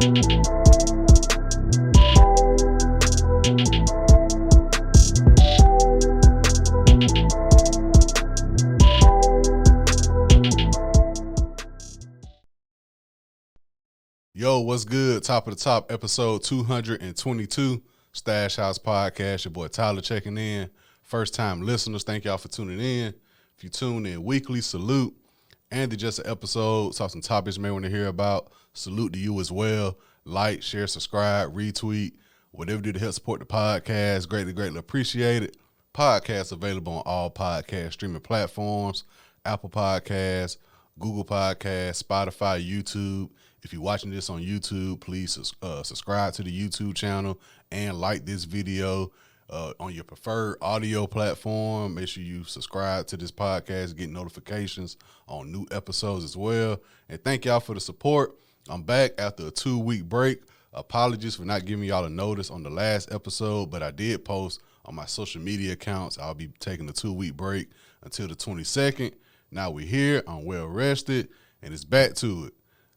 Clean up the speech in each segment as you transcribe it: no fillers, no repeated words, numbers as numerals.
Yo, what's good? Top of the top, episode 222, Stash House Podcast. Your boy Tyler checking in. First time listeners, thank y'all for tuning in. If you tune in weekly, salute. And just an episode, saw some topics you may want to hear about. Salute to you as well. Like, share, subscribe, retweet, whatever you do to help support the podcast. Greatly appreciate it. Podcast available on all podcast streaming platforms, Apple Podcasts, Google Podcasts, Spotify, YouTube. If you're watching this on YouTube, please subscribe to the YouTube channel and like this video on your preferred audio platform. Make sure you subscribe to this podcast, get notifications on new episodes as well. And thank y'all for the support. I'm back after a 2-week break. Apologies for not giving y'all a notice on the last episode, but I did post on my social media accounts. I'll be taking a 2-week break until the 22nd. Now we're here. I'm well rested, and it's back to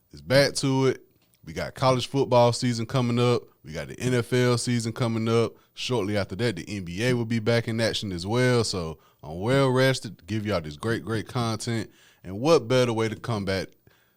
it. We got college football season coming up. We got the NFL season coming up. Shortly after that, the NBA will be back in action as well. So I'm well rested to give y'all this great content. And what better way to come back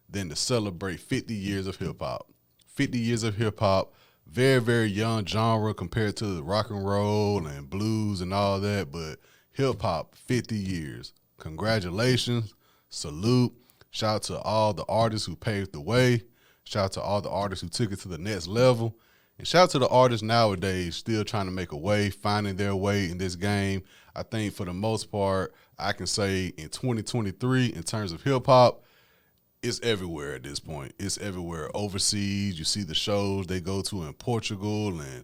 than to celebrate 50 years of hip-hop. 50 years of hip-hop, very young genre compared to rock and roll and blues and all that. But hip-hop, 50 years. Congratulations. Salute. Shout out to all the artists who paved the way. Shout out to all the artists who took it to the next level. And shout out to the artists nowadays still trying to make a way, finding their way in this game. I think for the most part, I can say in 2023, in terms of hip-hop, it's everywhere at this point. It's everywhere. Overseas, you see the shows they go to in Portugal and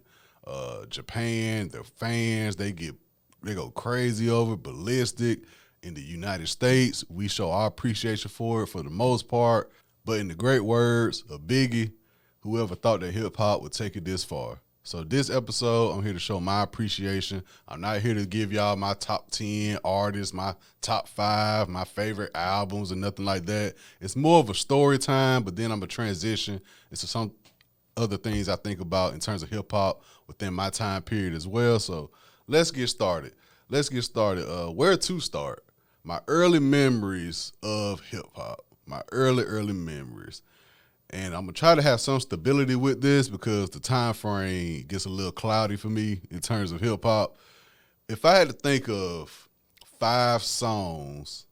Japan. Their fans, they go crazy over it, ballistic. In the United States, we show our appreciation for it for the most part. But in the great words of Biggie, whoever thought that hip-hop would take it this far. So this episode, I'm here to show my appreciation. I'm not here to give y'all my top 10 artists, my top 5, my favorite albums, or nothing like that. It's more of a story time, but then I'm going to transition into some other things I think about in terms of hip-hop within my time period as well. So let's get started. Where to start? My early memories of hip-hop, my early memories. And I'm going to try to have some stability with this because the time frame gets a little cloudy for me in terms of hip-hop. If I had to think of 5 songs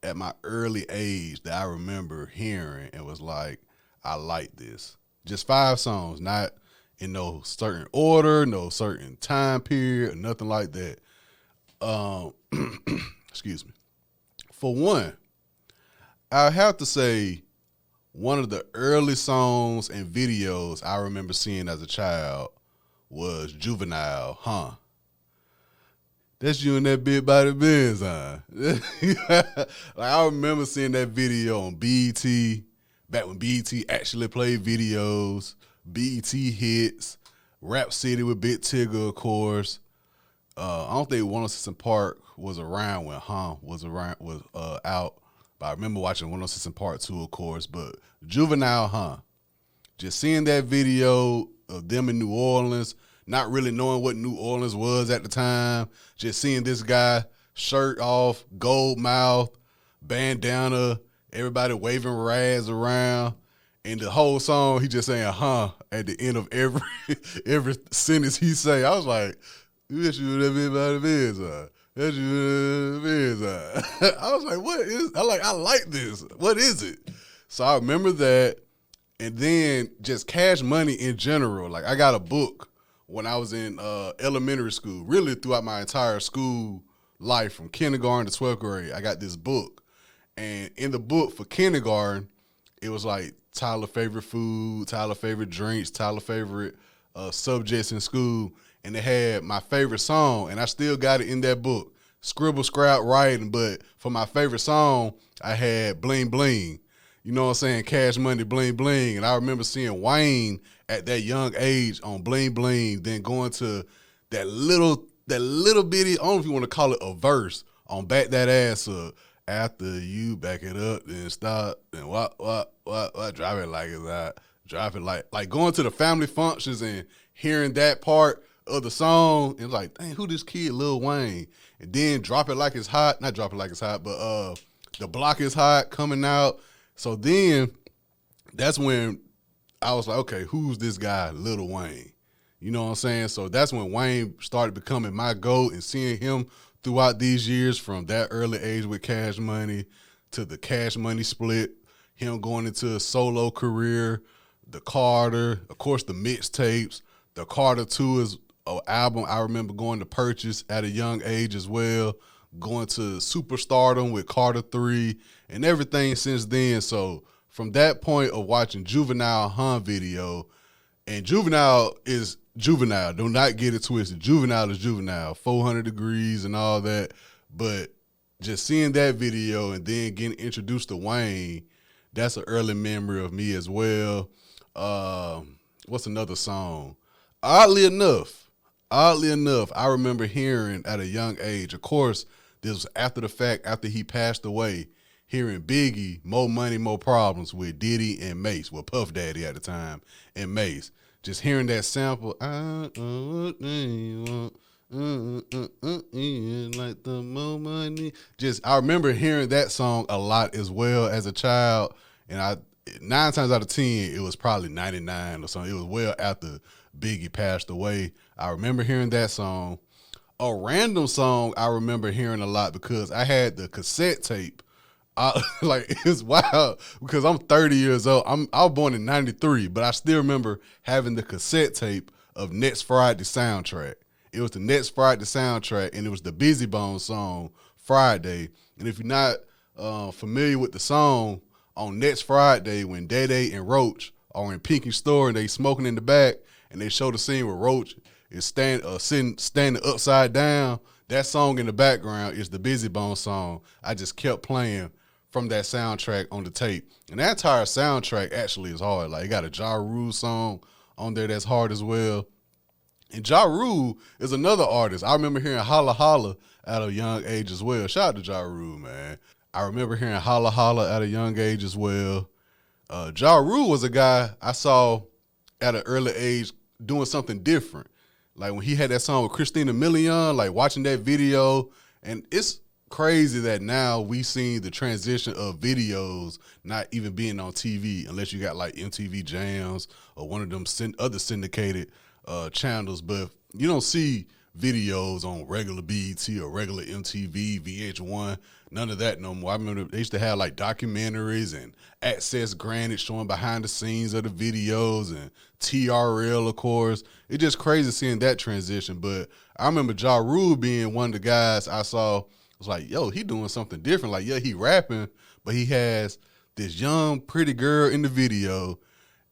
at my early age that I remember hearing and was like, I like this. Just 5 songs, not in no certain order, no certain time period, nothing like that. Excuse me. For one, I have to say one of the early songs and videos I remember seeing as a child was Juvenile, Huh? That's you and that big body Benz, huh? Like, I remember seeing that video on BET, back when BET actually played videos, BET hits, Rap City with Big Tigger, of course. I don't think 106 & Park was around when was out, but I remember watching 106 & Park 2, of course. But Juvenile, just seeing that video of them in New Orleans, not really knowing what New Orleans was at the time, just seeing this guy, shirt off, gold mouth, bandana, everybody waving rags around, and the whole song he just saying at the end of every sentence he say. I was like, that's you that big body Benz, that's you that Benz. I was like, I like this. What is it? So I remember that, and then just Cash Money in general. Like, I got a book when I was in elementary school, really throughout my entire school life from kindergarten to 12th grade. I got this book, and in the book for kindergarten, it was like Tyler favorite food, Tyler favorite drinks, Tyler favorite subjects in school. And it had my favorite song, and I still got it in that book. Scribble, scrap, writing, but for my favorite song, I had Bling Bling. You know what I'm saying? Cash Money, Bling Bling. And I remember seeing Wayne at that young age on Bling Bling, then going to that little bitty, I don't know if you want to call it a verse, on Back That Ass Up. After you back it up, then stop, then what, drive it like it's hot. Drop it like going to the family functions and hearing that part of the song and like, dang, who this kid, Lil Wayne? And then drop it like it's hot. Not drop it like it's hot, but the block is hot coming out. So then that's when I was like, okay, who's this guy, Lil Wayne? You know what I'm saying? So that's when Wayne started becoming my GOAT, and seeing him throughout these years from that early age with Cash Money to the Cash Money split, him going into a solo career, the Carter, of course the mixtapes. The Carter 2 is an album I remember going to purchase at a young age as well, going to superstardom with Carter 3 and everything since then. So from that point of watching Juvenile Hun video, and Juvenile is Juvenile, do not get it twisted. Juvenile is Juvenile, 400 Degrees and all that. But just seeing that video and then getting introduced to Wayne, that's an early memory of me as well. What's another song? Oddly enough, I remember hearing at a young age, of course, this was after the fact, after he passed away, hearing Biggie, More Money, More Problems with Diddy and Mace, well, Puff Daddy at the time, and Mace. Just hearing that sample, I want you want, like the more money. Just, I remember hearing that song a lot as well as a child, and 9 times out of 10, it was probably 99 or something. It was well after Biggie passed away. I remember hearing that song. A random song I remember hearing a lot because I had the cassette tape. Like, it's wild because I'm 30 years old. I was born in 93, but I still remember having the cassette tape of Next Friday soundtrack. It was the Next Friday soundtrack, and it was the Busy Bone song, Friday. And if you're not familiar with the song, on Next Friday when Day Day and Roach are in Pinky's store and they smoking in the back, and they show the scene where Roach is standing upside down, that song in the background is the Busy Bone song. I just kept playing from that soundtrack on the tape. And that entire soundtrack actually is hard. Like, it got a Ja Rule song on there that's hard as well. And Ja Rule is another artist. I remember hearing Holla Holla at a young age as well. Shout out to Ja Rule, man. I remember hearing Holla Holla at a young age as well. Ja Rule was a guy I saw at an early age doing something different. Like when he had that song with Christina Milian, like watching that video, and it's crazy that now we seen the transition of videos not even being on TV unless you got like MTV Jams or one of them other syndicated channels, but you don't see videos on regular BET or regular MTV, VH1, none of that no more. I remember they used to have like documentaries and access granted showing behind the scenes of the videos and TRL, of course. It's just crazy seeing that transition. But I remember Ja Rule being one of the guys I saw, was like, yo, he doing something different. Like, yeah, he rapping, but he has this young, pretty girl in the video.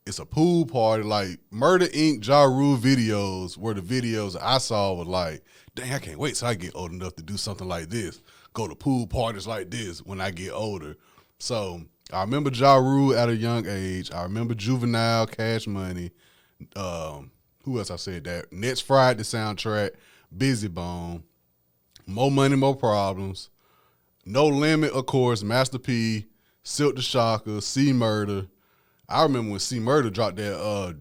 It's a pool party. Like, Murder Inc. Ja Rule videos were the videos I saw was like, dang, I can't wait till I get old enough to do something like this. Go to pool parties like this when I get older. So I remember Ja Rule at a young age. I remember Juvenile, Cash Money. Who else I said that? Next Friday soundtrack, Busy Bone, More Money, More Problems, No Limit, of course, Master P, Silk the Shocker, C Murder. I remember when C Murder dropped that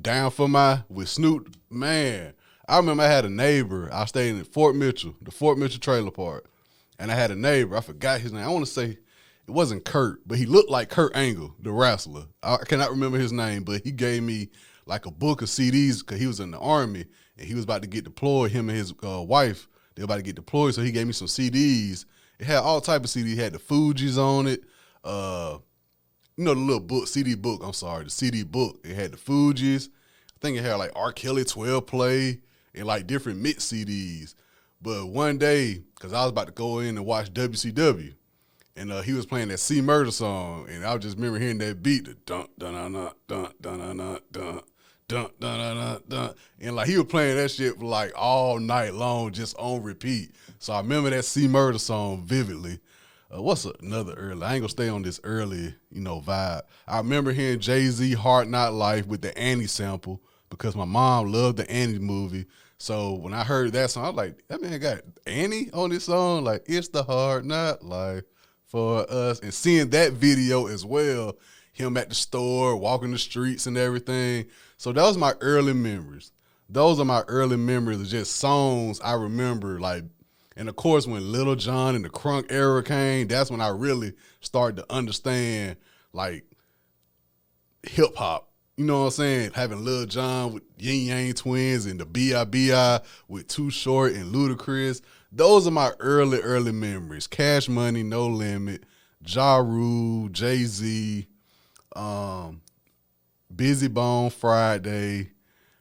Down for My with Snoop. Man, I remember I had a neighbor. I stayed in Fort Mitchell, the Fort Mitchell trailer park. And I had a neighbor. I forgot his name. I want to say it wasn't Kurt, but he looked like Kurt Angle, the wrestler. I cannot remember his name, but he gave me like a book of CDs because he was in the Army and he was about to get deployed. Him and his wife, they were about to get deployed, so he gave me some CDs. It had all type of CDs. It had the Fugees on it. You know, the little book, CD book, I'm sorry, the CD book. It had the Fugees. I think it had like R. Kelly 12 play and like different mix CDs. But one day, because I was about to go in and watch WCW, and he was playing that C Murder song, and I just remember hearing that beat, the dun dun dun dun dun dun dun dun dun dun dun dun dun, and like he was playing that shit for like all night long, just on repeat. So I remember that C Murder song vividly. What's another early? I ain't gonna stay on this early, vibe. I remember hearing Jay-Z Hard Knock Life with the Annie sample because my mom loved the Annie movie. So when I heard that song, I was like, that man got Annie on this song. Like, it's the hard knock life for us. And seeing that video as well, him at the store, walking the streets and everything. So that was my early memories. Those are my early memories of just songs I remember, like, and of course when Little John and the Crunk era came, that's when I really started to understand like hip hop. You know what I'm saying? Having Lil Jon with Yin Yang Twins and the B.I.B.I. with Too Short and Ludacris. Those are my early memories. Cash Money, No Limit, Ja Rule, Jay-Z, Busy Bone Friday,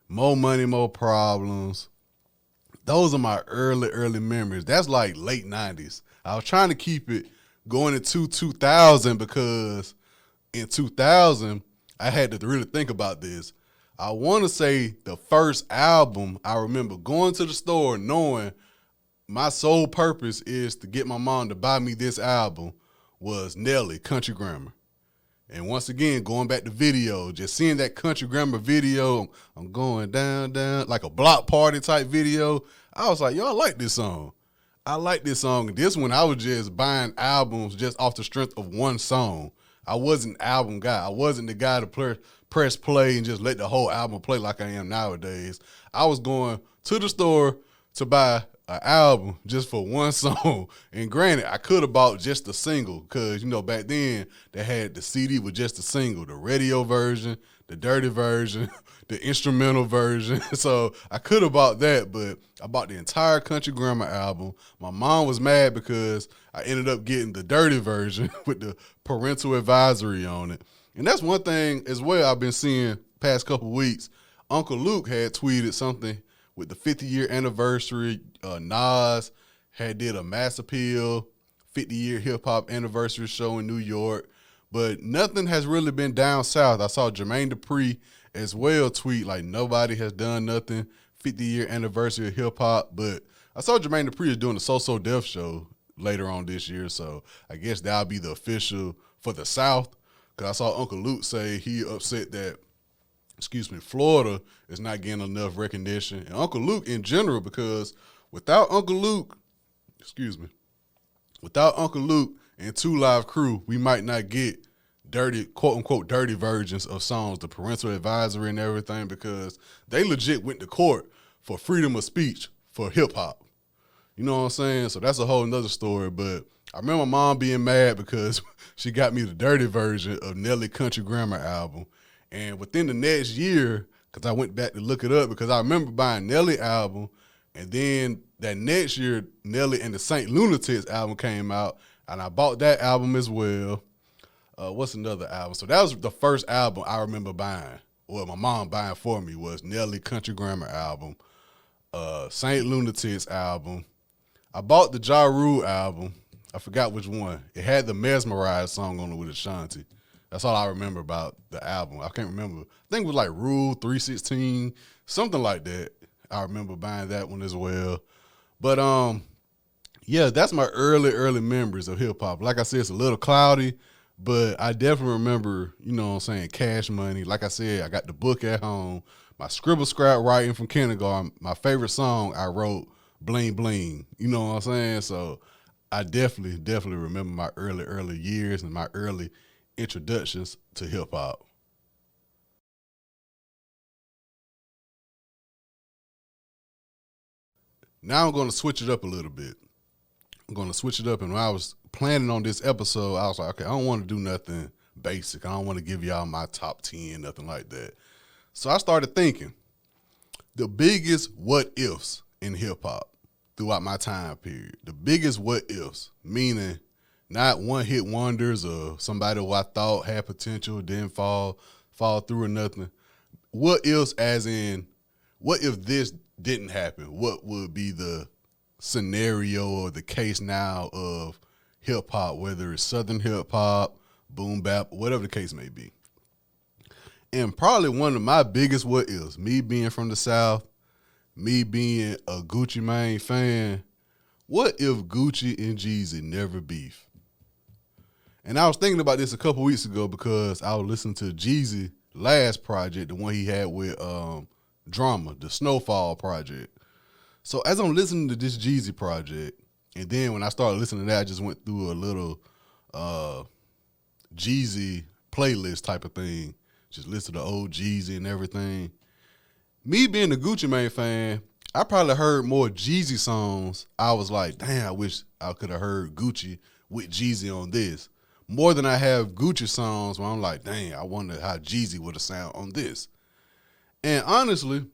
More Money, More Problems. Those are my early memories. That's like late 90s. I was trying to keep it going into 2000 because in 2000, I had to really think about this. I want to say the first album, I remember going to the store knowing my sole purpose is to get my mom to buy me this album, was Nelly, Country Grammar. And once again, going back to video, just seeing that Country Grammar video, I'm going down, like a block party type video. I was like, yo, I like this song. I like this song. This one, I was just buying albums just off the strength of one song. I wasn't an album guy. I wasn't the guy to press play and just let the whole album play like I am nowadays. I was going to the store to buy an album just for one song. And granted, I could have bought just the single because, you know, back then they had the CD with just the single, the radio version, the dirty version, the instrumental version. So I could have bought that, but I bought the entire Country Grammar album. My mom was mad because I ended up getting the dirty version with the parental advisory on it. And that's one thing as well I've been seeing past couple weeks. Uncle Luke had tweeted something with the 50-year anniversary. Nas had did a Mass Appeal 50-year hip-hop anniversary show in New York. But nothing has really been down south. I saw Jermaine Dupri as well tweet like nobody has done nothing 50-year anniversary of hip-hop. But I saw Jermaine Dupri is doing the So Def show later on this year. So I guess that'll be the official for the South. Because I saw Uncle Luke say he upset that, Florida is not getting enough recognition. And Uncle Luke in general, because without Uncle Luke and Two Live Crew, we might not get dirty, quote unquote, dirty versions of songs, the parental advisory and everything, because they legit went to court for freedom of speech for hip hop. You know what I'm saying? So that's a whole nother story. But I remember my mom being mad because she got me the dirty version of Nelly Country Grammar album. And within the next year, because I went back to look it up, because I remember buying Nelly album, and then that next year, Nelly and the Saint Lunatics album came out, and I bought that album as well. What's another album? So that was the first album I remember buying, or my mom buying for me, was Nelly Country Grammar album, Saint Lunatics album. I bought the Ja Rule album. I forgot which one. It had the Mesmerize song on it with Ashanti. That's all I remember about the album. I can't remember. I think it was like Rule 316, something like that. I remember buying that one as well. But yeah, that's my early memories of hip hop. Like I said, it's a little cloudy, but I definitely remember, you know what I'm saying, Cash Money. Like I said, I got the book at home. My scribble scrap writing from kindergarten. My favorite song I wrote, Bling Bling. You know what I'm saying? So I definitely remember my early years and my early introductions to hip hop. Now I'm going to switch it up a little bit. I'm going to switch it up. And when I was planning on this episode, I was like, okay, I don't want to do nothing basic. I don't want to give y'all my top 10, nothing like that. So I started thinking the biggest what ifs in hip hop throughout my time period. The biggest what ifs, meaning not one hit wonders or somebody who I thought had potential, didn't fall through or nothing. What ifs as in, what if this didn't happen? What would be the scenario or the case now of hip hop, whether it's Southern hip hop, boom bap, whatever the case may be. And probably one of my biggest what ifs, me being from the South, me being a Gucci Mane fan, what if Gucci and Jeezy never beef? And I was thinking about this a couple weeks ago because I was listening to Jeezy last project, the one he had with Drama, the Snowfall project. So as I'm listening to this Jeezy project, and then when I started listening to that, I just went through a little Jeezy playlist type of thing. Just listen to old Jeezy and everything. Me being a Gucci Mane fan, I probably heard more Jeezy songs. I was like, damn, I wish I could have heard Gucci with Jeezy on this. More than I have Gucci songs where I'm like, dang, I wonder how Jeezy would have sound on this. And honestly,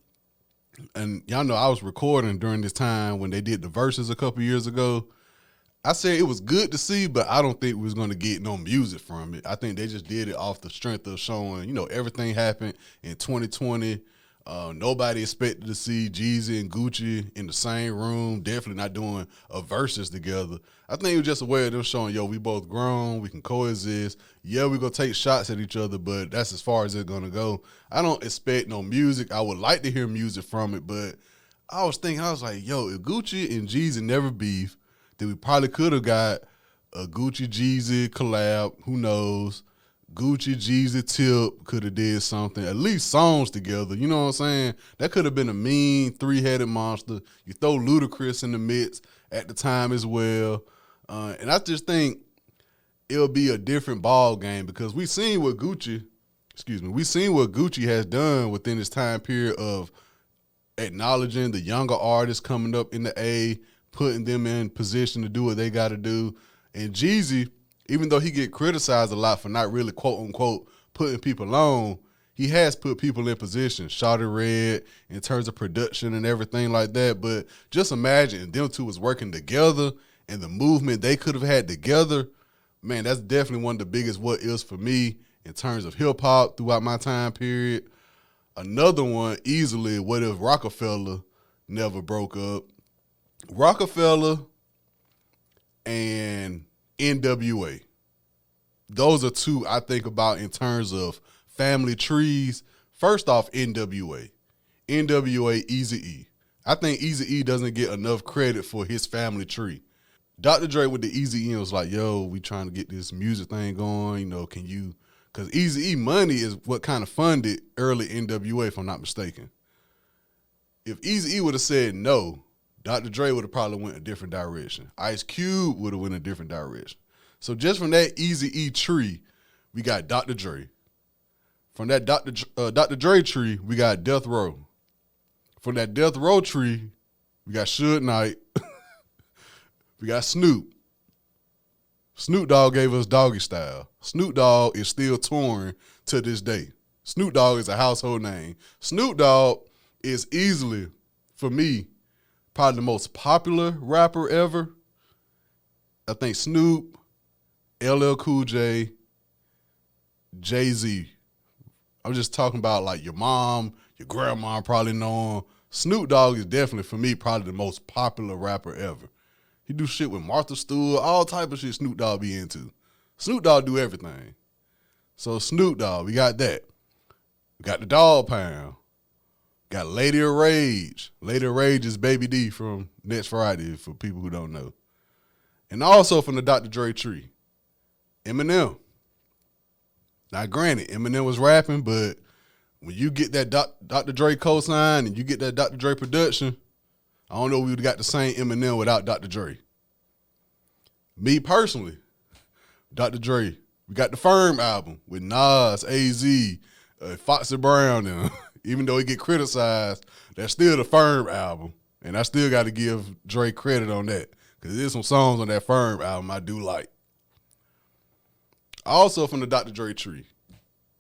and y'all know I was recording during this time when they did the verses a couple years ago. I said it was good to see, but I don't think we was going to get no music from it. I think they just did it off the strength of showing, everything happened in 2020. Nobody expected to see Jeezy and Gucci in the same room, definitely not doing a verses together. I think it was just a way of them showing, we both grown, we can coexist. Yeah, we're going to take shots at each other, but that's as far as it's going to go. I don't expect no music. I would like to hear music from it, but I was like, if Gucci and Jeezy never beef, then we probably could have got a Gucci Jeezy collab. Who knows? Gucci Jeezy Tip could have did something, at least songs together. You know what I'm saying? That could have been a mean three-headed monster. You throw Ludacris in the mix at the time as well. And I just think it'll be a different ball game because we seen what Gucci has done within this time period of acknowledging the younger artists coming up in the A, putting them in position to do what they got to do. And Jeezy, even though he get criticized a lot for not really, quote unquote, putting people on, he has put people in position. Shawty Red in terms of production and everything like that. But just imagine them two was working together and the movement they could have had together. Man, that's definitely one of the biggest what ifs for me in terms of hip hop throughout my time period. Another one, easily, what if Rockefeller never broke up? Rockefeller and NWA. Those are two I think about in terms of family trees. First off, NWA. NWA, Eazy E. I think Eazy E doesn't get enough credit for his family tree. Dr. Dre with the Eazy E was like, we trying to get this music thing going, can you? Because Eazy E money is what kind of funded early NWA, if I'm not mistaken. If Eazy E would have said no, Dr. Dre would have probably went a different direction. Ice Cube would have went a different direction. So just from that Eazy E tree, we got Dr. Dre. From that Dr. Dre tree, we got Death Row. From that Death Row tree, we got Suge Knight. We got Snoop. Snoop Dogg gave us Doggy Style. Snoop Dogg is still touring to this day. Snoop Dogg is a household name. Snoop Dogg is easily, for me, probably the most popular rapper ever. I think Snoop, LL Cool J, Jay-Z. I'm just talking about like your mom, your grandma probably know him. Snoop Dogg is definitely, for me, probably the most popular rapper ever. He do shit with Martha Stewart, all type of shit Snoop Dogg be into. Snoop Dogg do everything. So Snoop Dogg, we got that. We got the Dog Pound. Got Lady of Rage. Lady of Rage is Baby D from Next Friday, for people who don't know. And also from the Dr. Dre tree, Eminem. Now, granted, Eminem was rapping, but when you get that Dr. Dre cosign and you get that Dr. Dre production, I don't know if we would have got the same Eminem without Dr. Dre. Me personally, Dr. Dre, we got the Firm album with Nas, AZ, Foxy Brown, and even though he get criticized, that's still the Firm album. And I still got to give Dre credit on that because there's some songs on that Firm album I do like. Also from the Dr. Dre tree,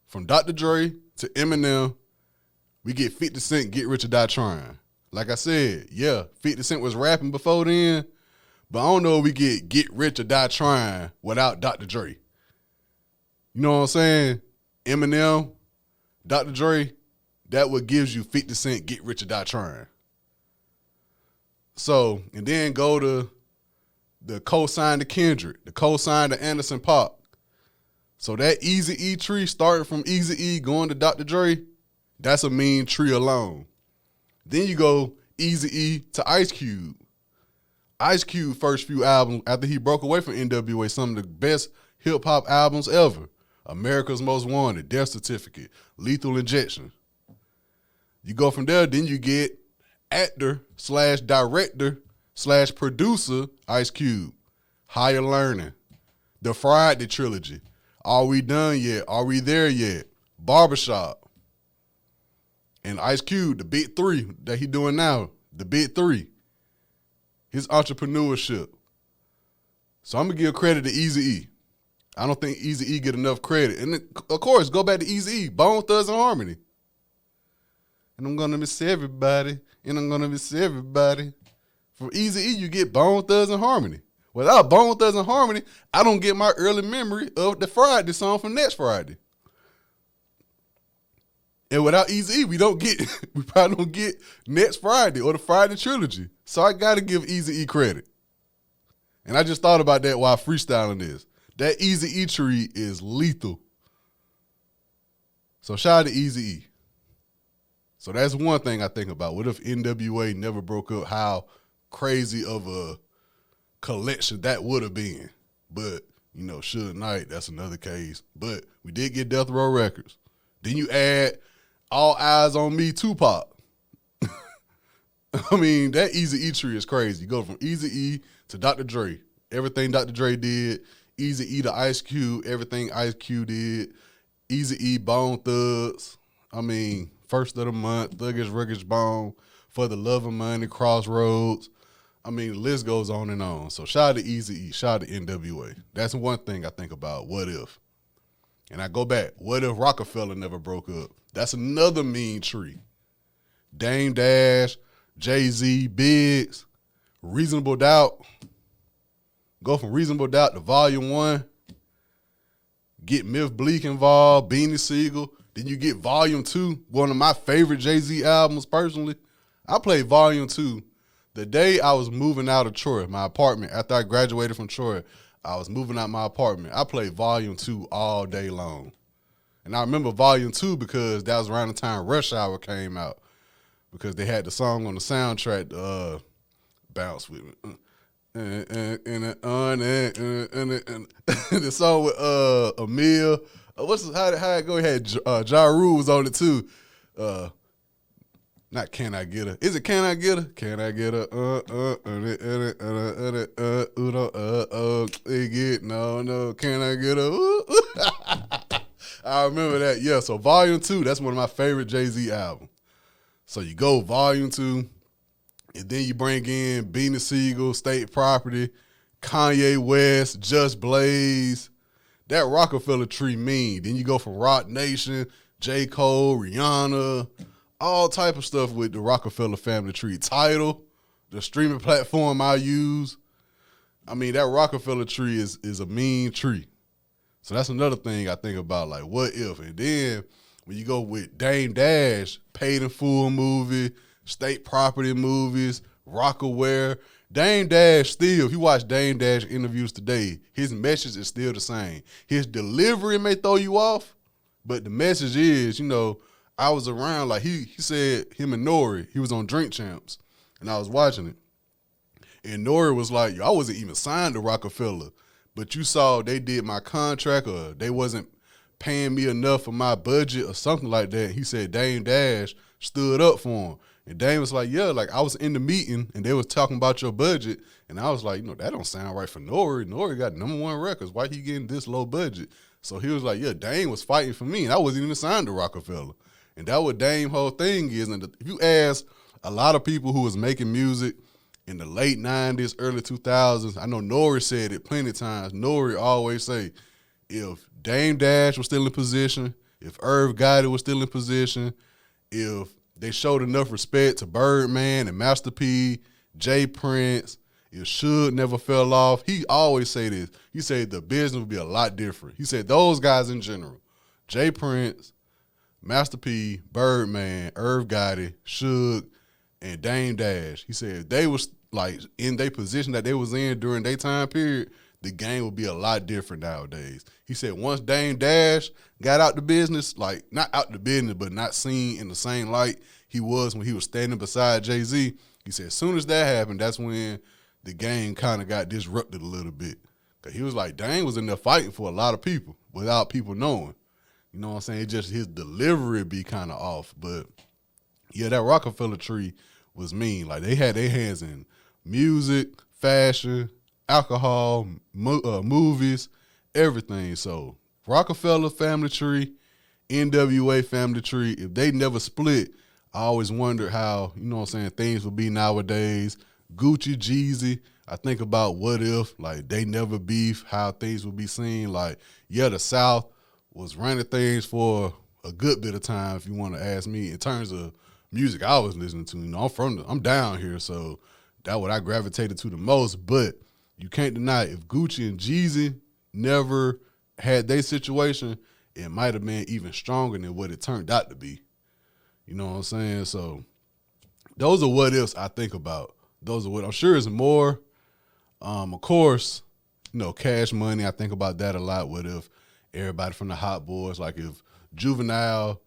from Dr. Dre to Eminem, we get 50 Cent, Get Rich or Die Trying. Like I said, 50 Cent was rapping before then, but I don't know if we Get Rich or Die Trying without Dr. Dre. You know what I'm saying? Eminem, Dr. Dre, that what gives you 50 Cent, Get Rich or Die Trying. So, and then go to the co-sign to Kendrick, the co-sign to Anderson .Paak. So that Eazy E tree, starting from Eazy E going to Dr. Dre, that's a mean tree alone. Then you go Eazy E to Ice Cube. Ice Cube first few albums after he broke away from NWA, some of the best hip-hop albums ever. America's Most Wanted, Death Certificate, Lethal Injection. You go from there, then you get actor/director/producer Ice Cube, Higher Learning, the Friday trilogy, Are We Done Yet? Are We There Yet? Barbershop. And Ice Cube, the big three that he doing now, the big three. His entrepreneurship. So I'm going to give credit to Eazy E. I don't think Eazy E get enough credit. And of course, go back to Eazy E, Bone Thugs and Harmony. And I'm going to miss everybody. And I'm going to miss everybody. From Eazy E, you get Bone Thugs and Harmony. Without Bone Thugs and Harmony, I don't get my early memory of the Friday song from next Friday. And without Eazy E, we probably don't get Next Friday or the Friday trilogy. So I got to give Eazy E credit. And I just thought about that while freestyling this. That Eazy E tree is lethal. So shout out to Eazy E. So that's one thing I think about. What if NWA never broke up? How crazy of a collection that would have been. But, Suge Knight, that's another case. But we did get Death Row Records. Then you add All Eyes on Me, Tupac. I mean, that Eazy E tree is crazy. You go from Eazy E to Dr. Dre. Everything Dr. Dre did. Eazy E to Ice Cube. Everything Ice Cube did. Eazy E, Bone Thugs. I mean, First of the Month, Thuggish Ruggish Bone, For the Love of Money, Crossroads. I mean, the list goes on and on. So shout out to Eazy E. Shout out to NWA. That's one thing I think about. What if? And I go back. What if Rockefeller never broke up? That's another mean tree. Dame Dash, Jay-Z, Biggs, Reasonable Doubt. Go from Reasonable Doubt to Volume 1. Get Myth Bleak involved, Beanie Siegel. Then you get Volume 2, one of my favorite Jay-Z albums personally. I played Volume 2 the day I was moving out of Troy, my apartment. After I graduated from Troy, I was moving out my apartment. I played Volume 2 all day long. And I remember Volume 2 because that was around the time Rush Hour came out. Because they had the song on the soundtrack, Bounce With Me. The song with Emil. How it go? It had Ja Rule was on it too. Not Can I Get Her? Is it Can I Get Her? Can I Get Her? No. Can I get her? I remember that. Yeah. So Volume 2, that's one of my favorite Jay-Z albums. So you go Volume 2, and then you bring in Beanie Siegel, State Property, Kanye West, Just Blaze. That Rockefeller tree mean. Then you go from Rock Nation, J. Cole, Rihanna, all type of stuff with the Rockefeller family tree. Tidal, the streaming platform I use. I mean, that Rockefeller tree is a mean tree. So that's another thing I think about, like, what if? And then when you go with Dame Dash, Paid in Full movie, State Property movies, Rockaware, Dame Dash still, if you watch Dame Dash interviews today, his message is still the same. His delivery may throw you off, but the message is, I was around, like he said, him and Nori, he was on Drink Champs, and I was watching it. And Nori was like, I wasn't even signed to Rockefeller, but you saw they did my contract or they wasn't paying me enough for my budget or something like that. He said Dame Dash stood up for him. And Dame was like, yeah, like I was in the meeting and they was talking about your budget. And I was like, that don't sound right for Nori. Nori got #1 records. Why he getting this low budget? So he was like, yeah, Dame was fighting for me. And I wasn't even signed to Rockefeller. And that what Dame whole thing is. And if you ask a lot of people who was making music in the late 90s, early 2000s, I know Nori said it plenty of times. Nori always say, if Dame Dash was still in position, if Irv Gotti was still in position, if they showed enough respect to Birdman and Master P, Jay Prince, if Suge never fell off, he always say this. He said the business would be a lot different. He said those guys in general, Jay Prince, Master P, Birdman, Irv Gotti, Suge, and Dame Dash. He said if they was like in their position that they was in during their time period, the game would be a lot different nowadays. He said once Dame Dash got out the business, like not out the business, but not seen in the same light he was when he was standing beside Jay-Z, he said as soon as that happened, that's when the game kind of got disrupted a little bit. Because he was like, Dame was in there fighting for a lot of people without people knowing. You know what I'm saying? It's just his delivery be kind of off. But, yeah, that Rockefeller tree was mean. Like, they had their hands in music, fashion, alcohol, movies, everything. So Rockefeller family tree, NWA family tree, if they never split, I always wondered how, you know what I'm saying, things would be nowadays. Gucci, Jeezy, I think about what if, like, they never beef, how things would be seen. Like, yeah, the South was running things for a good bit of time, if you want to ask me, in terms of music I was listening to. You know, I'm down here, so that's what I gravitated to the most. But you can't deny if Gucci and Jeezy never had their situation, it might have been even stronger than what it turned out to be. You know what I'm saying? So those are what ifs I think about. Those are what I'm sure is more. Of course, you know, Cash Money, I think about that a lot. What if everybody from the Hot Boys, like if Juvenile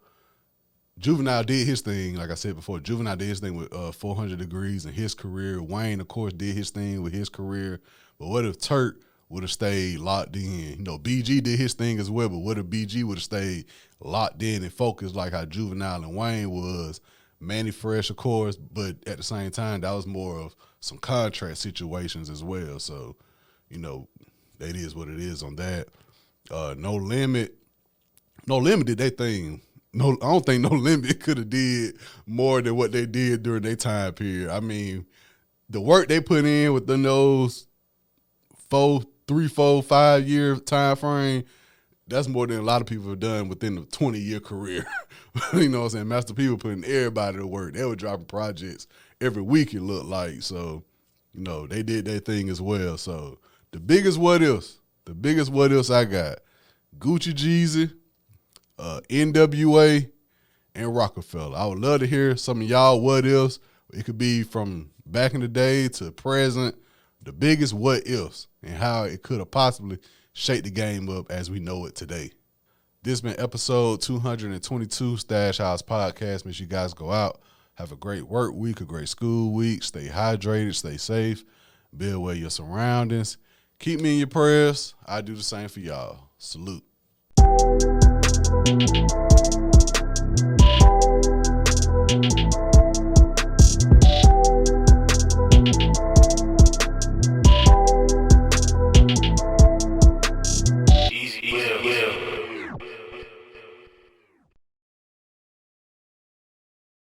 did his thing, like I said before, Juvenile did his thing with 400 Degrees in his career. Wayne, of course, did his thing with his career. But what if Turk would have stayed locked in? You know, BG did his thing as well, but what if BG would have stayed locked in and focused like how Juvenile and Wayne was? Manny Fresh, of course, but at the same time, that was more of some contract situations as well. So, you know, that is what it is on that. No Limit did their thing. No, I don't think No Limit could have did more than what they did during their time period. I mean, the work they put in within those 3, 4, 5 year time frame, that's more than a lot of people have done within a 20-year career. You know what I'm saying? Master P was putting everybody to work. They were dropping projects every week, it looked like. So, you know, they did their thing as well. So the biggest what ifs I got, Gucci, Jeezy, NWA, and Rockefeller. I would love to hear some of y'all what ifs. It could be from back in the day to present, the biggest what ifs and how it could have possibly shaped the game up as we know it today. This has been episode 222 Stash House Podcast. Make sure you guys go out, have a great work week, a great school week, stay hydrated, stay safe, be aware of your surroundings. Keep me in your prayers. I do the same for y'all. Salute.